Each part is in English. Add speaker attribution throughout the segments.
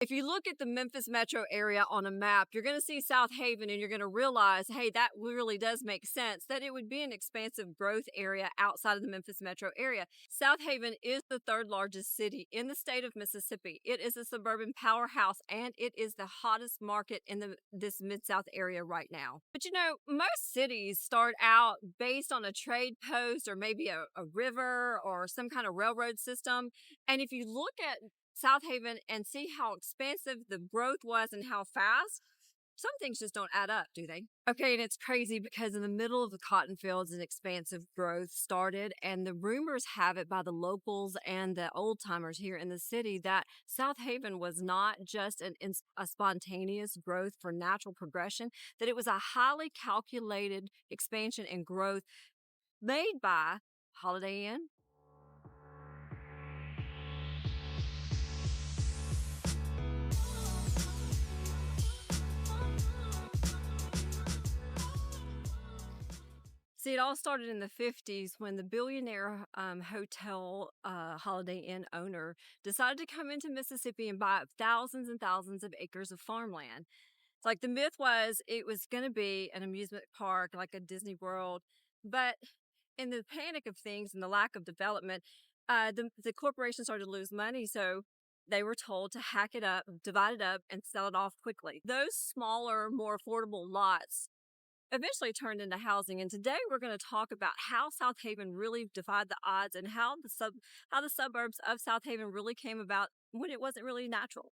Speaker 1: If you look at the Memphis metro area on a map, you're going to see Southaven and you're going to realize, hey, that really does make sense that it would be an expansive growth area outside of the Memphis metro area. Southaven is the third largest city in the state of Mississippi. It is a suburban powerhouse and it is the hottest market in this Mid-South area right now. But you know, most cities start out based on a trade post or maybe a river or some kind of railroad system. And if you look at Southaven and see how expansive the growth was and how fast, some things just don't add up, do they? Okay, and it's crazy because in the middle of the cotton fields, an expansive growth started, and the rumors have it by the locals and the old timers here in the city that Southaven was not just a spontaneous growth for natural progression, that it was a highly calculated expansion and growth made by Holiday Inn. See, it all started in the 50s when the billionaire hotel Holiday Inn owner decided to come into Mississippi and buy up thousands and thousands of acres of farmland. It's like the myth was it was going to be an amusement park like a Disney World, but in the panic of things and the lack of development, the corporation started to lose money. So they were told to hack it up, divide it up, and sell it off quickly. Those smaller, more affordable lots eventually turned into housing. And today we're going to talk about how Southaven really defied the odds and how the suburbs of Southaven really came about when it wasn't really natural.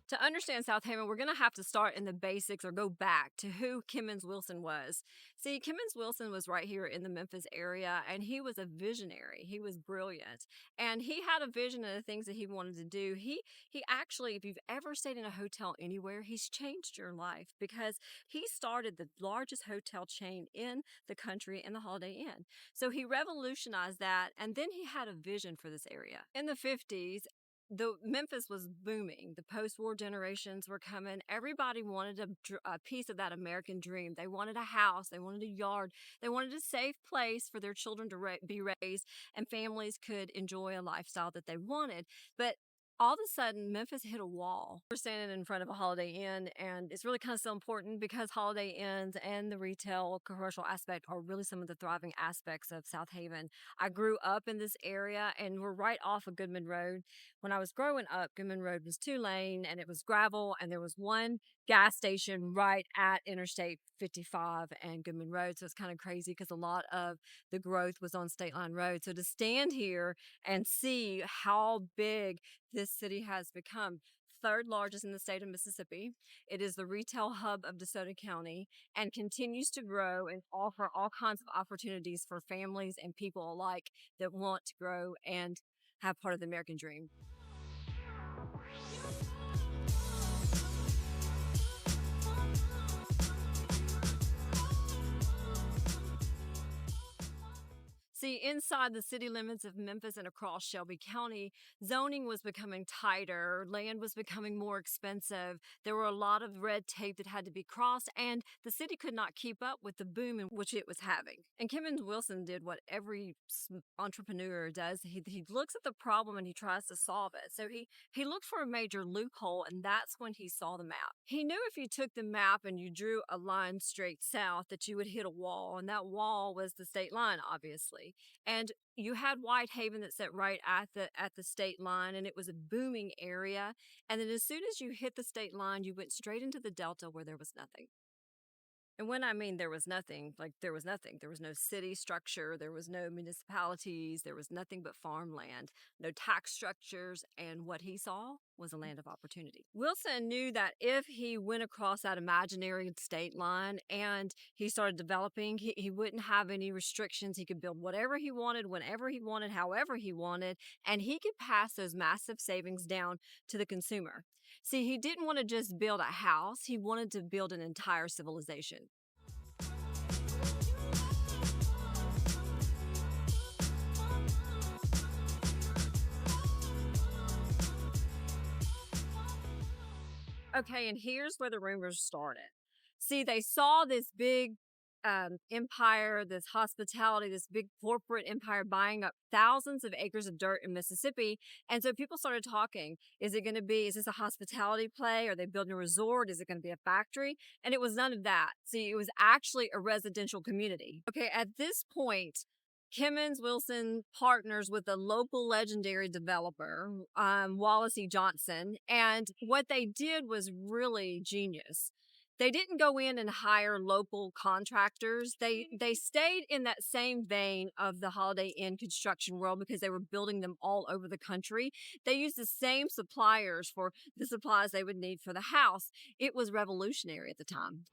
Speaker 1: To understand Southaven, we're going to have to start in the basics or go back to who Kemmons Wilson was. See, Kemmons Wilson was right here in the Memphis area, and he was a visionary. He was brilliant, and he had a vision of the things that he wanted to do. He actually, if you've ever stayed in a hotel anywhere, he's changed your life because he started the largest hotel chain in the country in the Holiday Inn. So he revolutionized that, and then he had a vision for this area. In the 50s, the Memphis was booming. The post-war generations were coming. Everybody wanted a piece of that American dream. They wanted a house. They wanted a yard. They wanted a safe place for their children to be raised, and families could enjoy a lifestyle that they wanted. But all of a sudden, Memphis hit a wall. We're standing in front of a Holiday Inn, and it's really kind of so important because Holiday Inns and the retail commercial aspect are really some of the thriving aspects of Southaven. I grew up in this area, and we're right off of Goodman Road. When I was growing up, Goodman Road was 2-lane, and it was gravel, and there was one gas station right at Interstate 55 and Goodman Road. So it's kind of crazy because a lot of the growth was on State Line Road. So to stand here and see how big this city has become, third largest in the state of Mississippi. It is the retail hub of DeSoto County and continues to grow and offer all kinds of opportunities for families and people alike that want to grow and have part of the American dream. See, inside the city limits of Memphis and across Shelby County, zoning was becoming tighter, land was becoming more expensive. There were a lot of red tape that had to be crossed, and the city could not keep up with the boom in which it was having. And Kemmons Wilson did what every entrepreneur does. He looks at the problem and he tries to solve it. So he looked for a major loophole, and that's when he saw the map. He knew if you took the map and you drew a line straight south that you would hit a wall, and that wall was the state line, obviously. And you had Whitehaven that sat right at the state line, and it was a booming area. And then as soon as you hit the state line, you went straight into the Delta where there was nothing. And when I mean there was nothing, like there was nothing. There was no city structure, there was no municipalities, there was nothing but farmland, no tax structures, and what he saw was a land of opportunity. Wilson knew that if he went across that imaginary state line and he started developing, he wouldn't have any restrictions. He could build whatever he wanted, whenever he wanted, however he wanted, and he could pass those massive savings down to the consumer. See, he didn't want to just build a house, he wanted to build an entire civilization. Okay, and here's where the rumors started. See, they saw this big empire, this hospitality, this big corporate empire buying up thousands of acres of dirt in Mississippi. And so people started talking. Is it going to be, is this a hospitality play? Are they building a resort? Is it going to be a factory? And it was none of that. See, it was actually a residential community. Okay, at this point, Kemmons Wilson partners with a local legendary developer, Wallace E. Johnson. And what they did was really genius. They didn't go in and hire local contractors. They stayed in that same vein of the Holiday Inn construction world because they were building them all over the country. They used the same suppliers for the supplies they would need for the house. It was revolutionary at the time.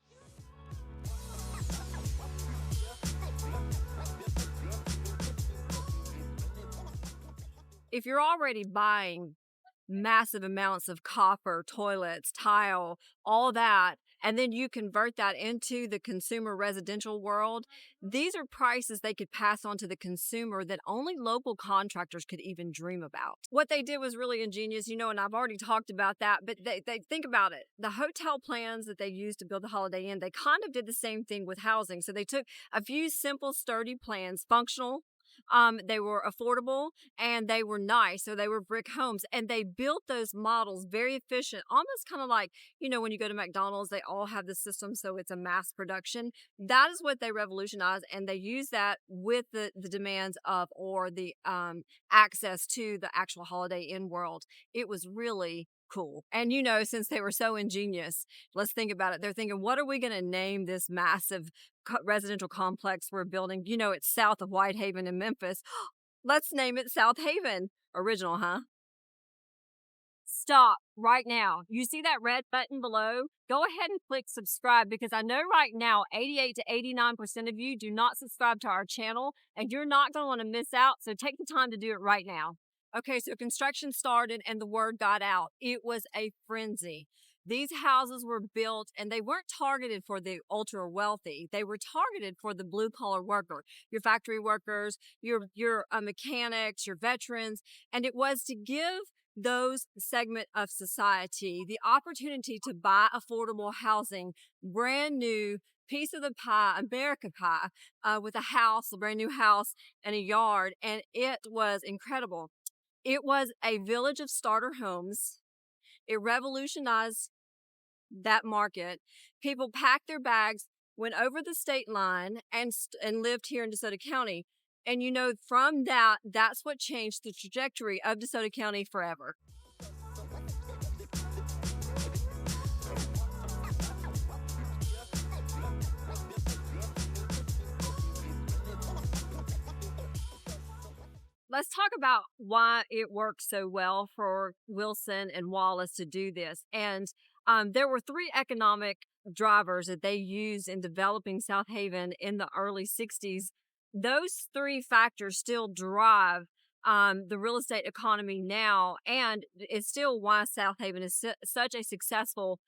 Speaker 1: If you're already buying massive amounts of copper, toilets, tile, all that, and then you convert that into the consumer residential world, these are prices they could pass on to the consumer that only local contractors could even dream about. What they did was really ingenious, and I've already talked about that, but they think about it. The hotel plans that they used to build the Holiday Inn, they kind of did the same thing with housing. So they took a few simple, sturdy plans, functional, they were affordable, and they were nice. So they were brick homes, and they built those models very efficient, almost kind of like, when you go to McDonald's, they all have the system. So it's a mass production. That is what they revolutionized. And they use that with the demands of, or the access to the actual Holiday Inn world. It was really cool. And since they were so ingenious, let's think about it. They're thinking, what are we going to name this massive residential complex we're building? It's south of Whitehaven in Memphis. Let's name it Southaven. Original, huh? Stop right now. You see that red button below? Go ahead and click subscribe, because I know right now 88 to 89% of you do not subscribe to our channel, and you're not going to want to miss out. So take the time to do it right now. Okay, so construction started and the word got out. It was a frenzy. These houses were built, and they weren't targeted for the ultra wealthy. They were targeted for the blue collar worker, your factory workers, your mechanics, your veterans. And it was to give those segment of society the opportunity to buy affordable housing, brand new piece of the pie, America pie, with a house, a brand new house and a yard. And it was incredible. It was a village of starter homes. It revolutionized that market. People packed their bags, went over the state line, and lived here in DeSoto County. And from that's what changed the trajectory of DeSoto County forever. Let's talk about why it worked so well for Wilson and Wallace to do this. And there were three economic drivers that they used in developing Southaven in the early 60s. Those three factors still drive the real estate economy now, and it's still why Southaven is such a successful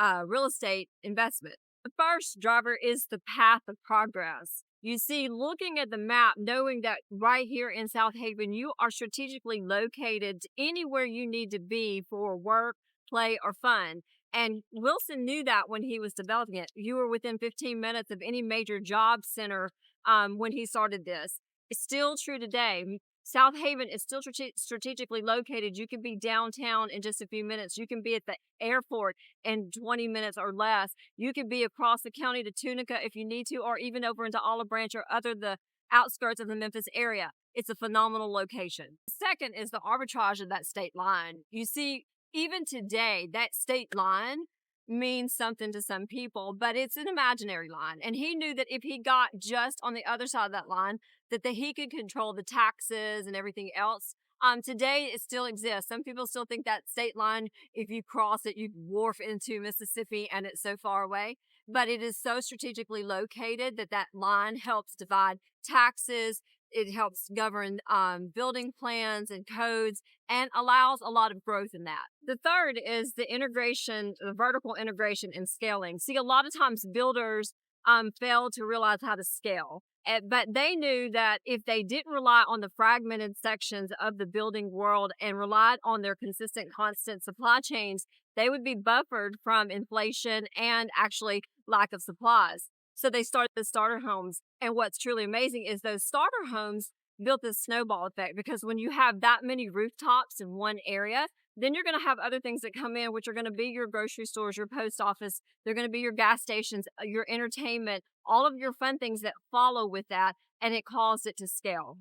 Speaker 1: real estate investment. The first driver is the path of progress. You see, looking at the map, knowing that right here in Southaven, you are strategically located anywhere you need to be for work, play, or fun. And Wilson knew that when he was developing it. You were within 15 minutes of any major job center when he started this. It's still true today. Southaven is still strategically located. You can be downtown in just a few minutes. You can be at the airport in 20 minutes or less. You could be across the county to Tunica if you need to, or even over into Olive Branch or the outskirts of the Memphis area. It's a phenomenal location. Second is the arbitrage of that state line. You see, even today, that state line means something to some people, but it's an imaginary line. And he knew that if he got just on the other side of that line, that he could control the taxes and everything else. Today, it still exists. Some people still think that state line, if you cross it, you wharf into Mississippi and it's so far away. But it is so strategically located that line helps divide taxes. It helps govern building plans and codes, and allows a lot of growth in that. The third is the integration, the vertical integration and scaling. See, a lot of times builders fail to realize how to scale. But they knew that if they didn't rely on the fragmented sections of the building world and relied on their consistent, constant supply chains, they would be buffered from inflation and actually lack of supplies. So they started the starter homes. And what's truly amazing is those starter homes built this snowball effect because when you have that many rooftops in one area, then you're going to have other things that come in, which are going to be your grocery stores, your post office, they're going to be your gas stations, your entertainment, all of your fun things that follow with that. And it caused it to scale.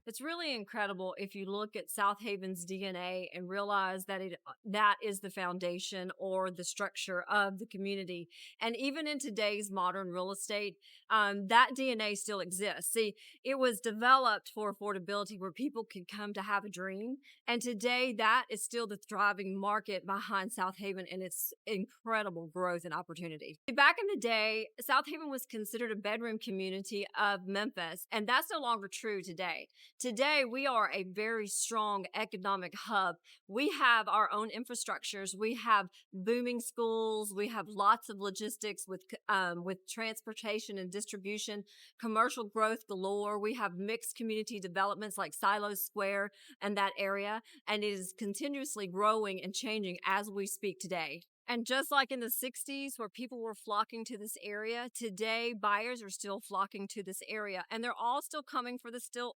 Speaker 1: It's really incredible if you look at Southaven's DNA and realize that that is the foundation or the structure of the community. And even in today's modern real estate, that DNA still exists. See, it was developed for affordability where people could come to have a dream. And today, that is still the thriving market behind Southaven and its incredible growth and opportunity. Back in the day, Southaven was considered a bedroom community of Memphis, and that's no longer true today. Today, we are a very strong economic hub. We have our own infrastructures. We have booming schools. We have lots of logistics with transportation and distribution, commercial growth galore. We have mixed community developments like Silo Square and that area, and it is continuously growing and changing as we speak today. And just like in the 60s, where people were flocking to this area, today buyers are still flocking to this area. And they're all still coming for still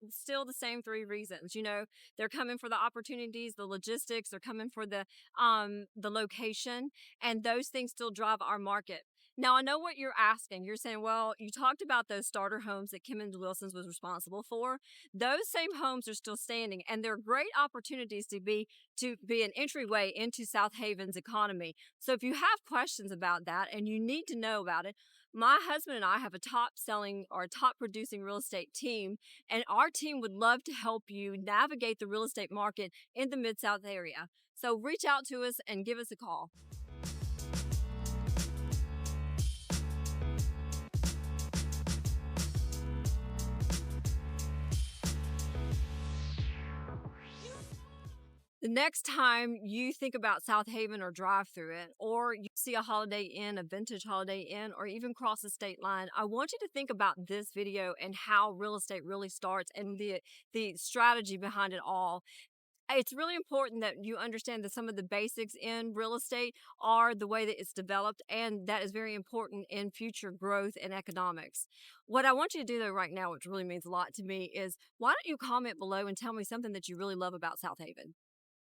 Speaker 1: the same three reasons. You know, they're coming for the opportunities, the logistics, they're coming for the location, and those things still drive our market. Now, I know what you're asking. You're saying, well, you talked about those starter homes that Kemmons Wilson's was responsible for. Those same homes are still standing, and they're great opportunities to be an entryway into Southaven's economy. So if you have questions about that and you need to know about it, my husband and I have a top selling or top producing real estate team, and our team would love to help you navigate the real estate market in the Mid South area. So reach out to us and give us a call. The next time you think about Southaven or drive through it, or you see a Holiday Inn, a vintage Holiday Inn, or even cross the state line, I want you to think about this video and how real estate really starts and the strategy behind it all. It's really important that you understand that some of the basics in real estate are the way that it's developed, and that is very important in future growth and economics. What I want you to do though right now, which really means a lot to me, is why don't you comment below and tell me something that you really love about Southaven?